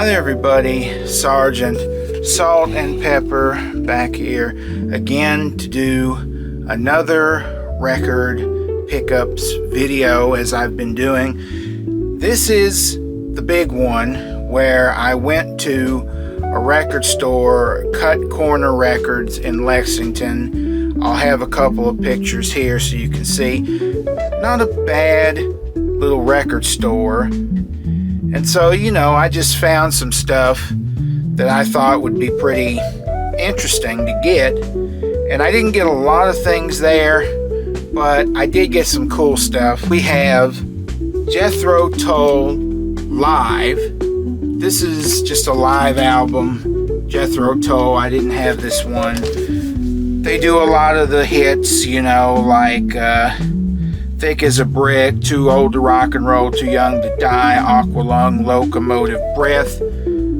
Hi there everybody, Sergeant Salt and Pepper back here again to do another record pickups video as I've been doing. This is the big one where I went to a record store, Cut Corner Records in Lexington. I'll have a couple of pictures here so you can see. Not a bad little record store. And so, I just found some stuff that I thought would be pretty interesting to get. And I didn't get a lot of things there, but I did get some cool stuff. We have Jethro Tull Live. This is just a live album. Jethro Tull, I didn't have this one. They do a lot of the hits, like Thick as a Brick, Too Old to Rock and Roll, Too Young to Die, Aqualung, Locomotive Breath.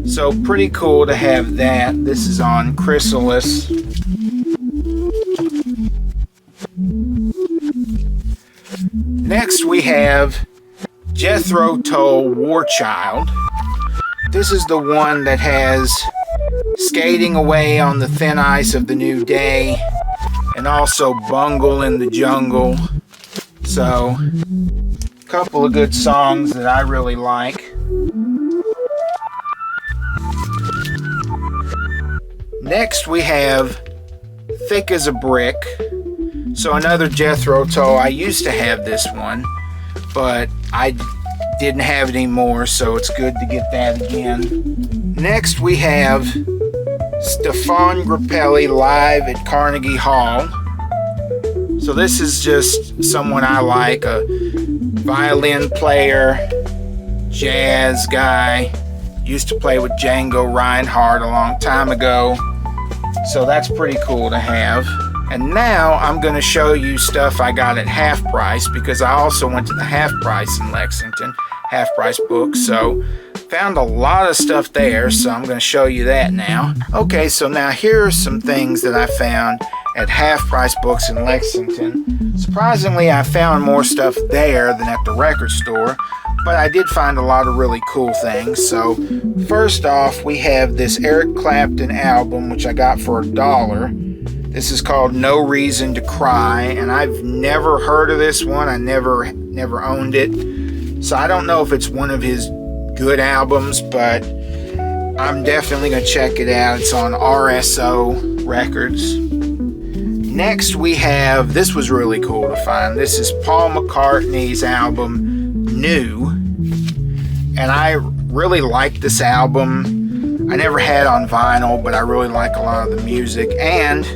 So pretty cool to have that. This is on Chrysalis. Next we have Jethro Tull War Child. This is the one that has Skating Away on the Thin Ice of the New Day and also Bungle in the Jungle. So, a couple of good songs that I really like. Next we have Thick as a Brick. So another Jethro Tull. I used to have this one, but I didn't have it anymore, so it's good to get that again. Next we have Stefan Grappelli live at Carnegie Hall. So this is just someone I like, a violin player, jazz guy. Used to play with Django Reinhardt a long time ago. So that's pretty cool to have. And now I'm going to show you stuff I got at half price, because I also went to the half price in Lexington, half price books. So found a lot of stuff there, so I'm going to show you that now. Okay, so now here are some things that I found at half price books in Lexington. Surprisingly, I found more stuff there than at the record store, but I did find a lot of really cool things. So first off, we have this Eric Clapton album, which I got for $1. This is called No Reason to Cry, and I've never heard of this one. I never owned it, so I don't know if it's one of his good albums, but I'm definitely gonna check it out. It's on RSO Records. Next we have, this was really cool to find. This is Paul McCartney's album New, and I really like this album. I never had it on vinyl, but I really like a lot of the music. And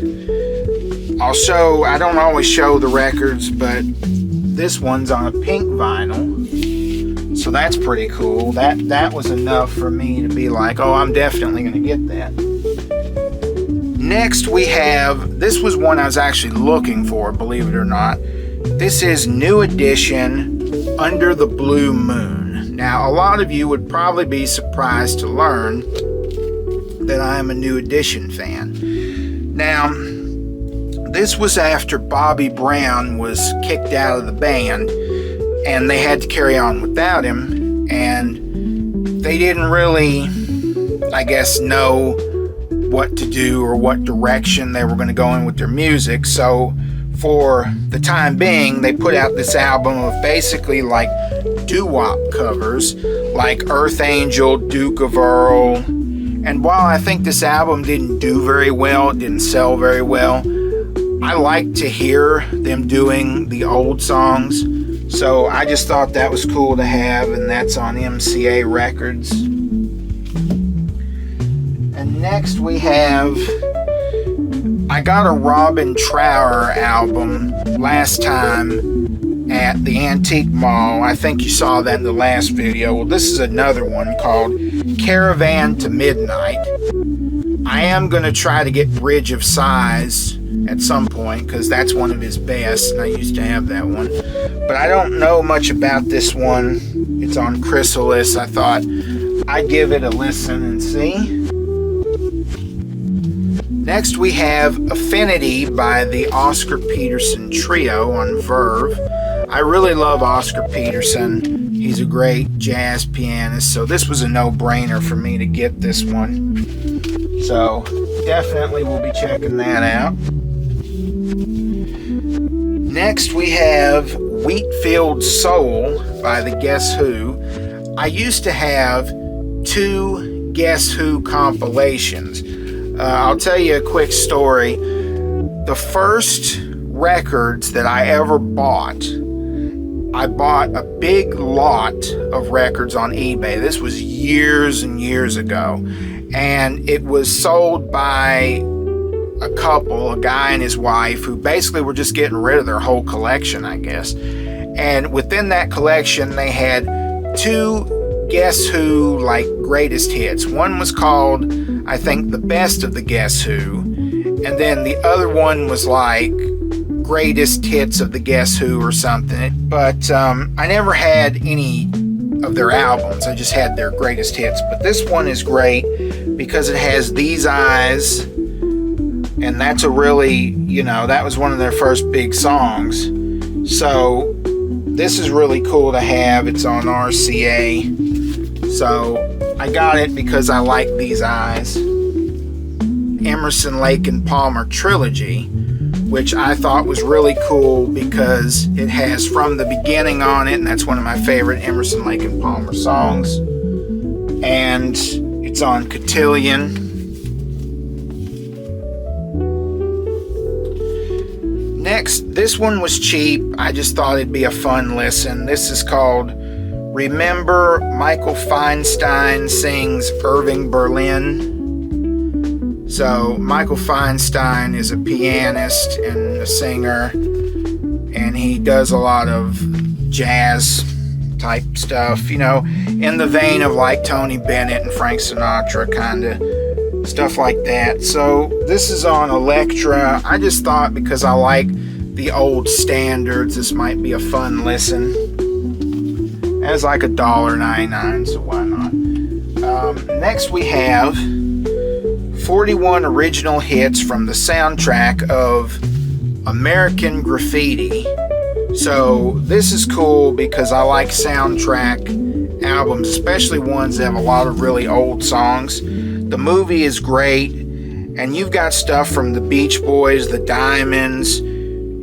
I don't always show the records, but this one's on a pink vinyl, so that's pretty cool. That was enough for me to be like, oh, I'm definitely gonna get that. Next we have, this was one I was actually looking for, believe it or not. This is New Edition, Under the Blue Moon. Now, a lot of you would probably be surprised to learn that I am a New Edition fan. Now, this was after Bobby Brown was kicked out of the band, and they had to carry on without him, and they didn't really, I guess, know what to do or what direction they were going to go in with their music. So for the time being, they put out this album of basically like doo-wop covers, like Earth Angel, Duke of Earl. And while I think this album didn't do very well, it didn't sell very well, I like to hear them doing the old songs. So I just thought that was cool to have, and that's on MCA Records. And next we have, I got a Robin Trower album last time at the Antique Mall. I think you saw that in the last video. Well, this is another one called Caravan to Midnight. I am going to try to get Bridge of Sighs at some point, because that's one of his best, and I used to have that one. But I don't know much about this one. It's on Chrysalis. I thought I'd give it a listen and see. Next we have Affinity by the Oscar Peterson Trio on Verve. I really love Oscar Peterson. He's a great jazz pianist, so this was a no-brainer for me to get this one. So definitely we'll be checking that out. Next we have Wheatfield Soul by the Guess Who. I used to have 2 Guess Who compilations. I'll tell you a quick story. The first records that I ever bought, I bought a big lot of records on eBay. This was years and years ago. And it was sold by a couple, a guy and his wife, who basically were just getting rid of their whole collection, I guess. And within that collection, they had 2 Guess Who, like, greatest hits. One was called, I think, The Best of the Guess Who. And then the other one was like Greatest Hits of the Guess Who or something. But I never had any of their albums. I just had their greatest hits. But this one is great because it has These Eyes. And that's a really, that was one of their first big songs. So this is really cool to have. It's on RCA. So I got it because I like These Eyes. Emerson, Lake and Palmer trilogy, which I thought was really cool because it has From the Beginning on it, and that's one of my favorite Emerson, Lake and Palmer songs. And it's on Cotillion. Next, this one was cheap. I just thought it'd be a fun listen. This is called Remember. Michael Feinstein sings Irving Berlin. So Michael Feinstein is a pianist and a singer, and he does a lot of jazz type stuff, in the vein of like Tony Bennett and Frank Sinatra, kind of stuff like that. So this is on Elektra. I just thought because I like the old standards, this might be a fun listen. It's like $1.99, so why not? Next we have 41 original hits from the soundtrack of American Graffiti. So this is cool because I like soundtrack albums, especially ones that have a lot of really old songs. The movie is great, and you've got stuff from the Beach Boys, the Diamonds,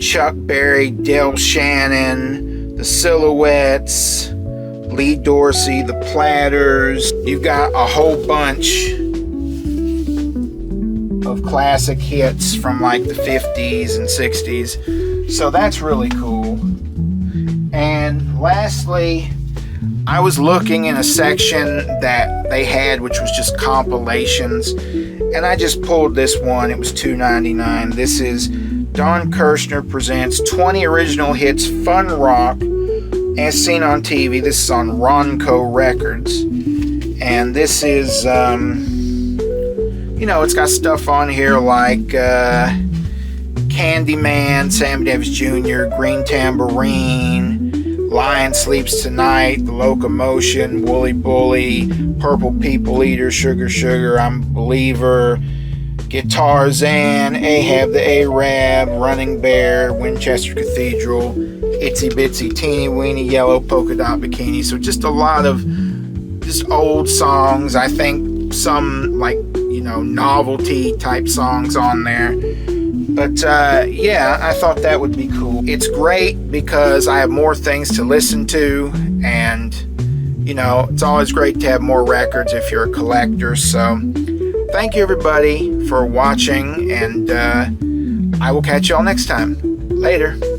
Chuck Berry, Del Shannon, the Silhouettes, Lee Dorsey, the Platters. You've got a whole bunch of classic hits from like the 50s and 60s. So that's really cool. And lastly, I was looking in a section that they had, which was just compilations, and I just pulled this one. It was $2.99. This is Don Kirshner Presents 20 Original Hits Fun Rock as Seen on TV. This is on Ronco Records. And this is, it's got stuff on here like Candyman, Sammy Davis Jr., Green Tambourine, Lion Sleeps Tonight, The Locomotion, Wooly Bully, Purple People Eater, Sugar Sugar, I'm a Believer, Guitarzan, Ahab the Arab, Running Bear, Winchester Cathedral, Itsy Bitsy Teeny Weeny Yellow Polka Dot Bikini. So just a lot of just old songs. I think some like, novelty type songs on there. But yeah, I thought that would be cool. It's great because I have more things to listen to, and it's always great to have more records if you're a collector. So thank you everybody for watching, and I will catch y'all next time. Later.